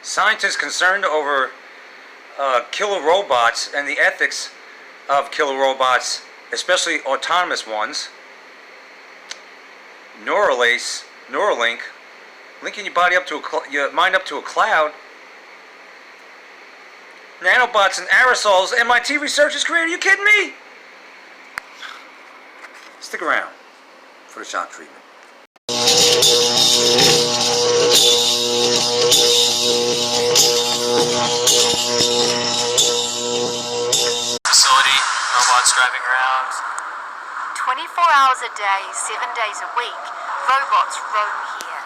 Scientists concerned over killer robots and the ethics of killer robots, especially autonomous ones. Neuralink, linking your body up to your mind up to a cloud. Nanobots and aerosols MIT researchers created. Are you kidding me? Stick around for the shock treatment. Facility, robots driving around. 24 hours a day, 7 days a week, robots roam here,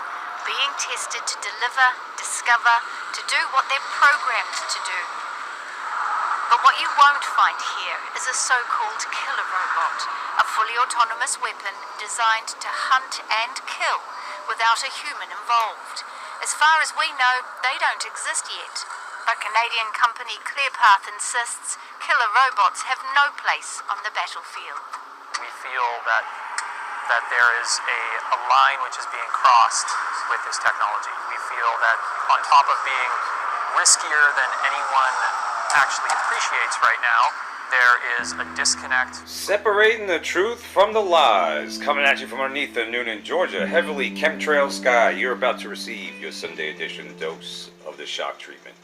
being tested to deliver, discover, to do what they're programmed to do. But what you won't find here is a so-called killer robot, a fully autonomous weapon designed to hunt and kill without a human involved. As far as we know, they don't exist yet. But Canadian company ClearPath insists killer robots have no place on the battlefield. We feel that there is a line which is being crossed with this technology. We feel that on top of being riskier than anyone actually appreciates right now, there is a disconnect. Separating the truth from the lies. Coming at you from underneath the Noonan, Georgia, heavily chemtrail sky. You're about to receive your Sunday edition dose of the shock treatment.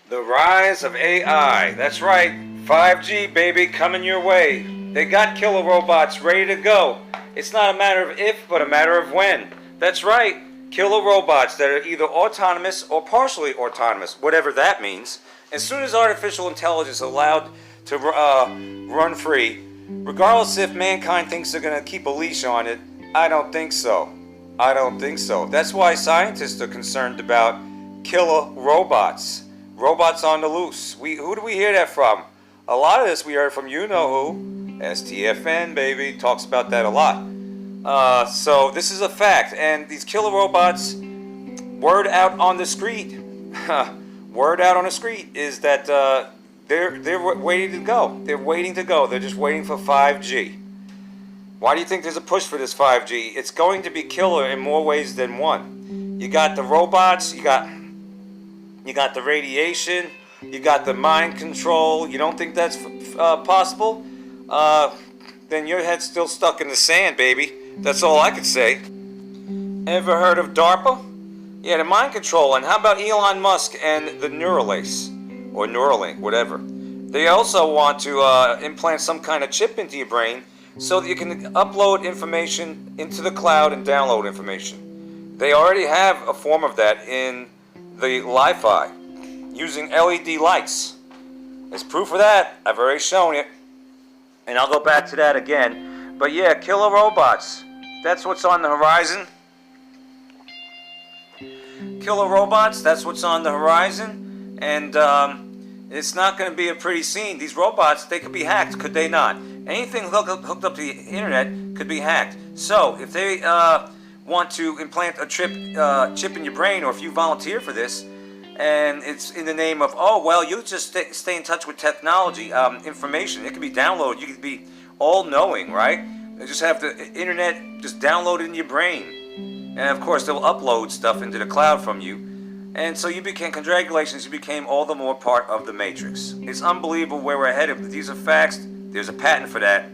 The rise of AI. That's right. 5G, baby, coming your way. They got killer robots ready to go. It's not a matter of if, but a matter of when. That's right. Killer robots that are either autonomous or partially autonomous, whatever that means. As soon as artificial intelligence is allowed to run free, regardless if mankind thinks they're going to keep a leash on it, I don't think so. I don't think so. That's why scientists are concerned about killer robots. Robots on the loose. Who do we hear that from? A lot of this we heard from you-know-who. STFN, baby. Talks about that a lot. So this is a fact. And these killer robots, word out on the street, word out on the street is that they're waiting to go. They're waiting to go. They're just waiting for 5G. Why do you think there's a push for this 5G? It's going to be killer in more ways than one. You got the robots, you got the radiation, you got the mind control. You don't think that's possible? Then your head's still stuck in the sand, baby. That's all I could say. Ever heard of DARPA? Yeah, the mind control. And how about Elon Musk and the Neuralink, or Neuralink, whatever? They also want to implant some kind of chip into your brain so that you can upload information into the cloud and download information. They already have a form of that in the Li-Fi, using LED lights. As proof of that, I've already shown it, and I'll go back to that again. But yeah, killer robots, that's what's on the horizon. Killer robots, that's what's on the horizon, and it's not going to be a pretty scene. These robots, they could be hacked, could they not? Anything hooked up to the internet could be hacked. So if they want to implant a chip in your brain, or if you volunteer for this, and it's in the name of, oh, well, you just stay in touch with technology, information, it can be downloaded, you can be all-knowing, right? You just have the internet just download it in your brain. And of course, they'll upload stuff into the cloud from you. And so you became, congratulations, you became all the more part of the Matrix. It's unbelievable where we're headed. These are facts. There's a patent for that.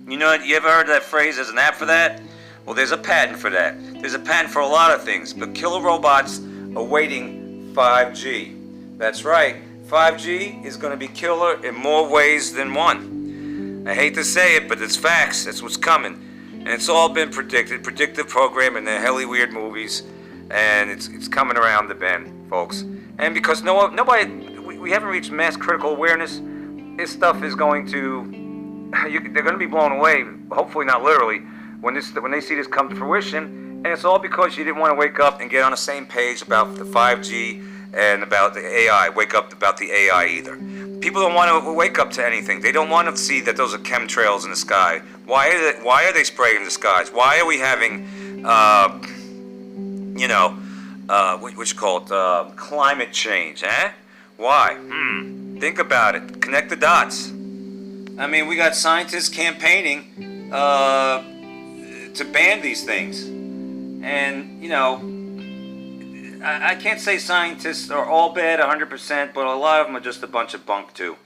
You know, you ever heard that phrase, there's an app for that? Well, there's a patent for that. There's a patent for a lot of things. But killer robots awaiting 5G. That's right. 5G is going to be killer in more ways than one. I hate to say it, but it's facts. That's what's coming. And it's all been predicted. Predictive program in the helly weird movies. And it's coming around the bend, folks. And because we haven't reached mass critical awareness, this stuff is going to, they're going to be blown away, hopefully not literally, when they see this come to fruition. And it's all because you didn't want to wake up and get on the same page about the 5G and about the AI, wake up about the AI either. People don't want to wake up to anything. They don't want to see that those are chemtrails in the sky. Why are they spraying the skies? Why are we having, climate change, eh? Why? Think about it. Connect the dots. I mean, we got scientists campaigning to ban these things. And, I can't say scientists are all bad 100%, but a lot of them are just a bunch of bunk too.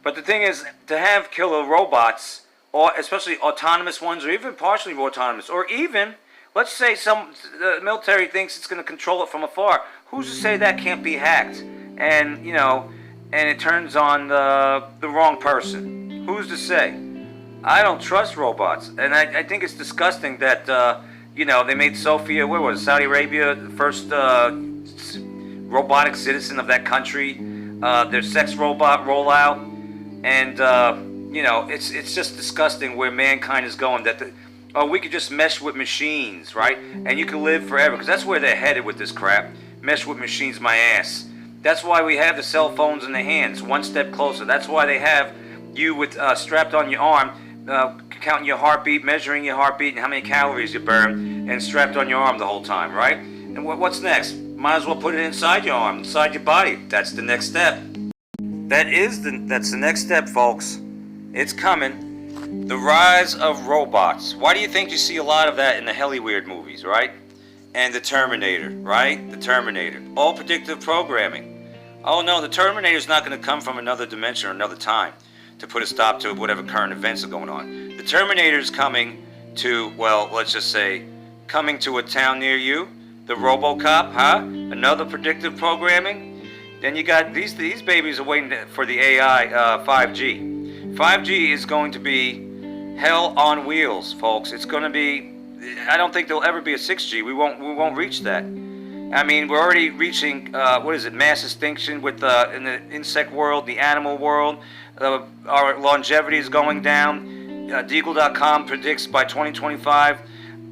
But the thing is, to have killer robots, or especially autonomous ones, or even partially autonomous, or even, let's say the military thinks it's going to control it from afar. Who's to say that can't be hacked? And, and it turns on the wrong person. Who's to say? I don't trust robots. And I think it's disgusting that, they made Sophia, where was it, Saudi Arabia, the first robotic citizen of that country, their sex robot rollout. And, it's just disgusting where mankind is going. That we could just mesh with machines, right? And you can live forever. Because that's where they're headed with this crap. Mesh with machines, my ass. That's why we have the cell phones in the hands, one step closer. That's why they have you with strapped on your arm, counting your heartbeat, measuring your heartbeat, and how many calories you burn, and strapped on your arm the whole time, right? And what's next? Might as well put it inside your arm, inside your body. That's the next step. That's the next step, folks. It's coming. The rise of robots. Why do you think you see a lot of that in the Weird movies, right? And the Terminator, right? The Terminator. All predictive programming. Oh no, the Terminator's not going to come from another dimension or another time to put a stop to whatever current events are going on. The Terminator's coming to, well, let's just say, coming to a town near you. The RoboCop, huh? Another predictive programming. Then you got these babies are waiting for the AI 5G. 5G is going to be hell on wheels, folks. It's going to be. I don't think there'll ever be a 6G. We won't reach that. I mean, we're already reaching mass extinction with in the insect world, the animal world. Our longevity is going down. Deagle.com predicts by 2025,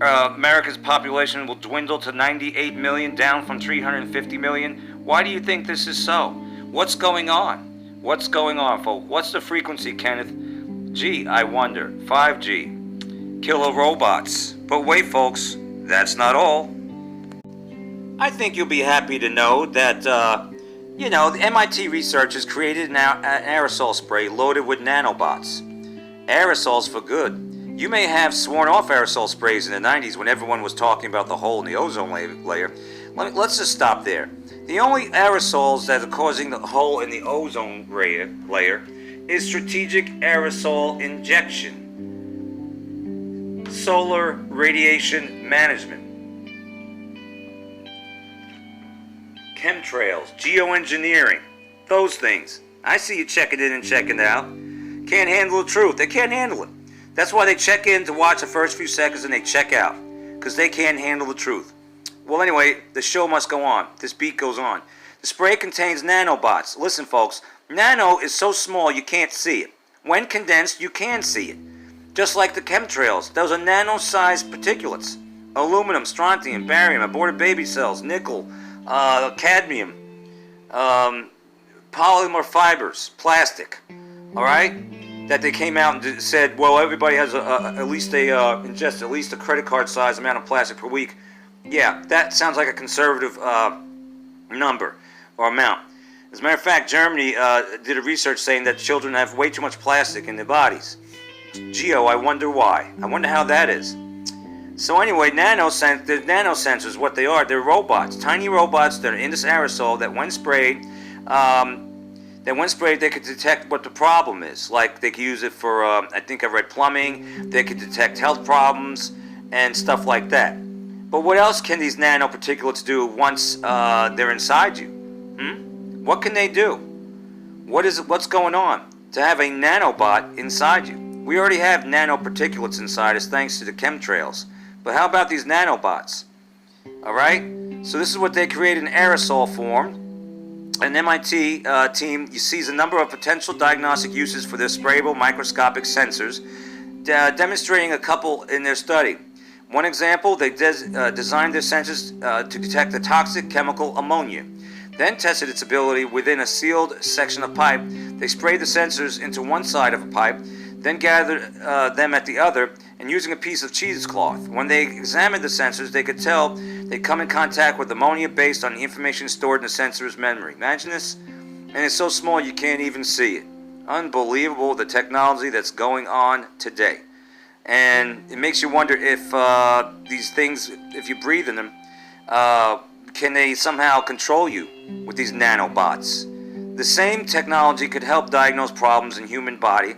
America's population will dwindle to 98 million, down from 350 million. Why do you think this is so? What's going on? What's going on, folks? What's the frequency, Kenneth? Gee, I wonder. 5G. Killer robots. But wait, folks, that's not all. I think you'll be happy to know that, the MIT researchers created an aerosol spray loaded with nanobots. Aerosols for good. You may have sworn off aerosol sprays in the 90s when everyone was talking about the hole in the ozone layer. Let's just stop there. The only aerosols that are causing the hole in the ozone layer is strategic aerosol injection. Solar radiation management. Chemtrails, geoengineering, those things. I see you checking in and checking out. Can't handle the truth. They can't handle it. That's why they check in to watch the first few seconds and they check out. Because they can't handle the truth. Well, anyway, the show must go on. This beat goes on. The spray contains nanobots. Listen, folks, nano is so small you can't see it. When condensed, you can see it. Just like the chemtrails. Those are nano-sized particulates. Aluminum, strontium, barium, aborted baby cells, nickel, cadmium, polymer fibers, plastic. All right? That they came out and said, well, everybody has at least ingest at least a credit card size amount of plastic per week. Yeah, that sounds like a conservative number or amount. As a matter of fact, Germany did a research saying that children have way too much plastic in their bodies. Geo, I wonder why. I wonder how that is. So anyway, the nanosensors, what they are, they're robots, tiny robots that are in this aerosol that when sprayed, they could detect what the problem is. Like they could use it for, I think I read plumbing. They could detect health problems and stuff like that. But what else can these nanoparticulates do once they're inside you? What can they do? What's going on to have a nanobot inside you? We already have nanoparticulates inside us thanks to the chemtrails. But how about these nanobots? All right? So this is what they created in aerosol form. An MIT team sees a number of potential diagnostic uses for their sprayable microscopic sensors, demonstrating a couple in their study. One example, they designed their sensors to detect the toxic chemical ammonia, then tested its ability within a sealed section of pipe. They sprayed the sensors into one side of a pipe, then gathered them at the other, and using a piece of cheesecloth. When they examined the sensors, they could tell they'd come in contact with ammonia based on the information stored in the sensor's memory. Imagine this? And it's so small you can't even see it. Unbelievable, the technology that's going on today. And it makes you wonder if these things, if you breathe in them, can they somehow control you with these nanobots? The same technology could help diagnose problems in human body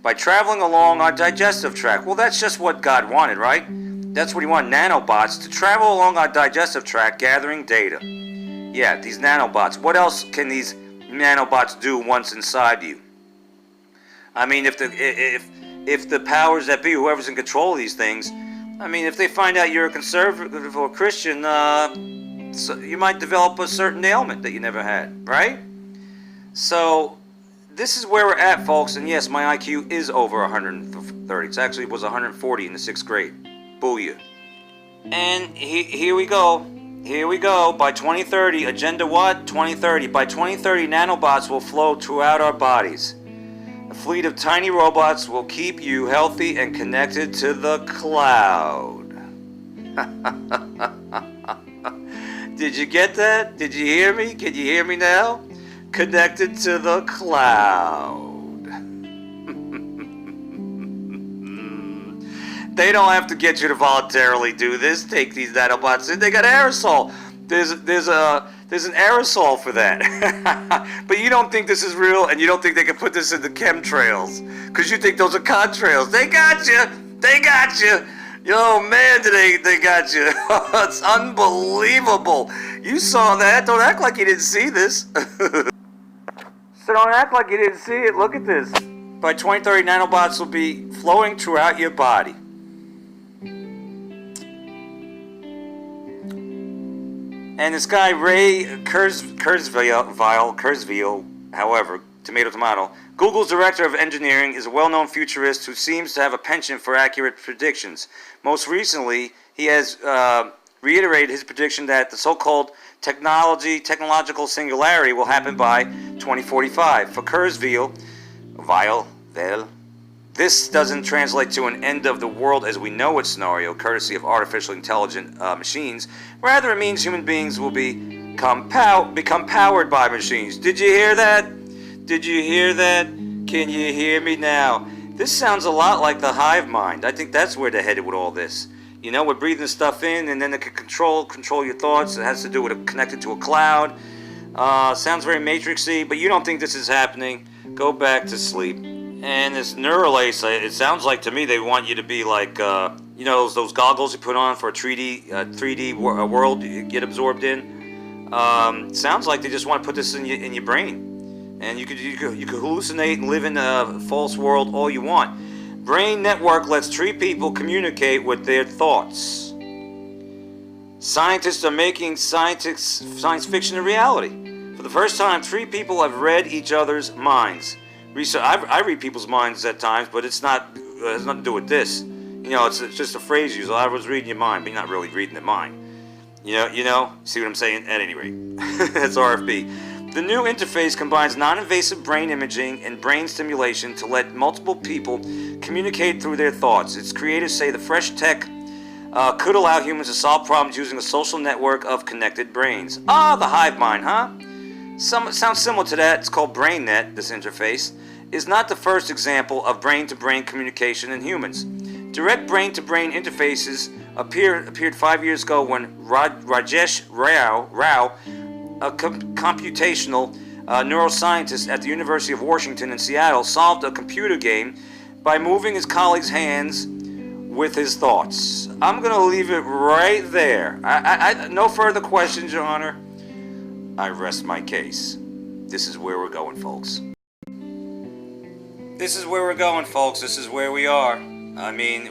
by traveling along our digestive tract. Well, that's just what God wanted, right? That's what he wanted, nanobots to travel along our digestive tract, gathering data. Yeah, these nanobots. What else can these nanobots do once inside you? I mean, if the powers that be, whoever's in control of these things, I mean, if they find out you're a conservative or a Christian, so you might develop a certain ailment that you never had, right? So this is where we're at, folks. And yes, my IQ is over 130. It actually was 140 in the 6th grade. Booyah. And here we go. Here we go. By 2030, agenda what? 2030. By 2030, nanobots will float throughout our bodies. A fleet of tiny robots will keep you healthy and connected to the cloud. Did you get that? Did you hear me? Can you hear me now? Connected to the cloud. They don't have to get you to voluntarily do this. Take these nanobots in. They got aerosol. There's an aerosol for that. But you don't think this is real, and you don't think they can put this in the chemtrails, because you think those are contrails. They got you. They got you. Yo, man, they got you. It's unbelievable. You saw that. Don't act like you didn't see this. So don't act like you didn't see it. Look at this. By 2030, nanobots will be flowing throughout your body. And this guy, Ray Kurzweil, however, tomato, Google's director of engineering, is a well-known futurist who seems to have a penchant for accurate predictions. Most recently, he has reiterated his prediction that the so-called technological singularity will happen by 2045. For Kurzweil, this doesn't translate to an end of the world as we know it scenario, courtesy of artificial intelligent machines. Rather, it means human beings will become powered by machines. Did you hear that? Did you hear that? Can you hear me now? This sounds a lot like the hive mind. I think that's where they're headed with all this. You know, we're breathing stuff in, and then it can control your thoughts. It has to do with it connected to a cloud. Sounds very matrixy, but you don't think this is happening. Go back to sleep. And this Neuralace, it sounds like to me they want you to be like, you know, those goggles you put on for a 3D world you get absorbed in. Sounds like they just want to put this in your brain, and you could hallucinate and live in a false world all you want. Brain network lets 3 people communicate with their thoughts. Scientists are making science fiction a reality. For the first time, 3 people have read each other's minds. I read people's minds at times, but it has nothing to do with this. You know, it's just a phrase used. I was reading your mind, but you're not really reading the mind. You know, see what I'm saying? At any rate, that's RFB. The new interface combines non-invasive brain imaging and brain stimulation to let multiple people communicate through their thoughts. Its creators say the fresh tech could allow humans to solve problems using a social network of connected brains. Ah, the hive mind, huh? Sounds similar to that. It's called BrainNet, this interface. Is not the first example of brain-to-brain communication in humans. Direct brain-to-brain interfaces appeared 5 years ago when Rajesh Rao, a computational neuroscientist at the University of Washington in Seattle, solved a computer game by moving his colleagues' hands with his thoughts. I'm going to leave it right there. No further questions, Your Honor. I rest my case. This is where we're going, folks. This is where we're going, folks. This is where we are. I mean,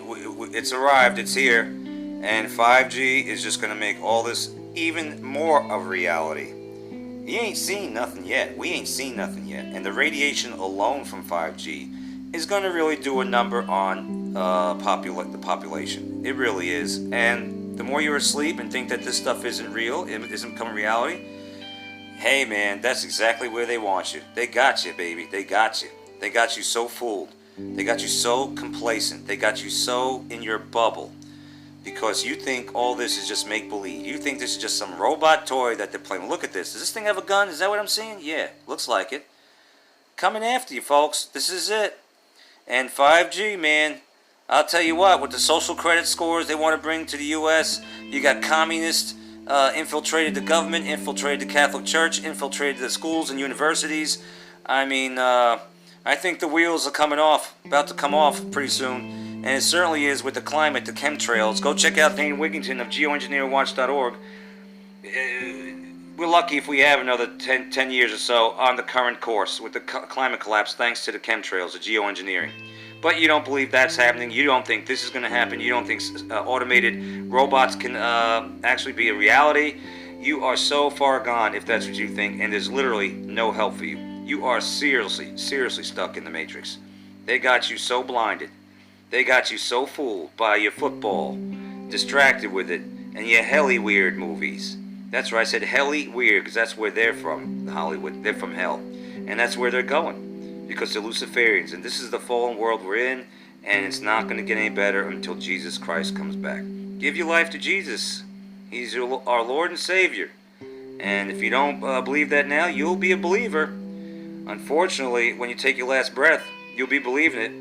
it's arrived. It's here. And 5G is just going to make all this even more of reality. You ain't seen nothing yet. We ain't seen nothing yet. And the radiation alone from 5G is going to really do a number on the population. It really is. And the more you're asleep and think that this stuff isn't real, it isn't becoming reality, hey man, that's exactly where they want you. They got you, baby. They got you. They got you so fooled. They got you so complacent. They got you so in your bubble. Because you think all this is just make-believe. You think this is just some robot toy that they're playing. Look at this. Does this thing have a gun? Is that what I'm seeing? Yeah, looks like it. Coming after you, folks. This is it. And 5G, man, I'll tell you what, with the social credit scores they want to bring to the U.S., you got communist infiltrated the government, infiltrated the Catholic Church, infiltrated the schools and universities. I mean, I think the wheels are coming off, about to come off pretty soon. And it certainly is with the climate, the chemtrails. Go check out Dane Wigington of geoengineerwatch.org. We're lucky if we have another 10 years or so on the current course with the climate collapse thanks to the chemtrails, the geoengineering. But you don't believe that's happening. You don't think this is going to happen. You don't think automated robots can actually be a reality. You are so far gone if that's what you think, and there's literally no help for you. You are seriously stuck in the Matrix. They got you so blinded. They got you so fooled by your football, distracted with it, and your helly weird movies. That's right, I said helly weird, because that's where they're from, Hollywood. They're from hell. And that's where they're going, because they're Luciferians. And this is the fallen world we're in, and it's not going to get any better until Jesus Christ comes back. Give your life to Jesus. He's our Lord and Savior. And if you don't believe that now, you'll be a believer. Unfortunately, when you take your last breath, you'll be believing it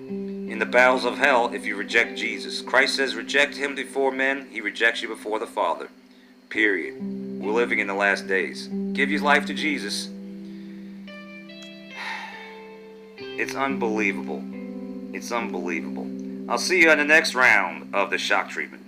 in the bowels of hell if you reject Jesus. Christ says, reject him before men, he rejects you before the Father. Period. We're living in the last days. Give your life to Jesus. It's unbelievable. It's unbelievable. I'll see you on the next round of the shock treatment.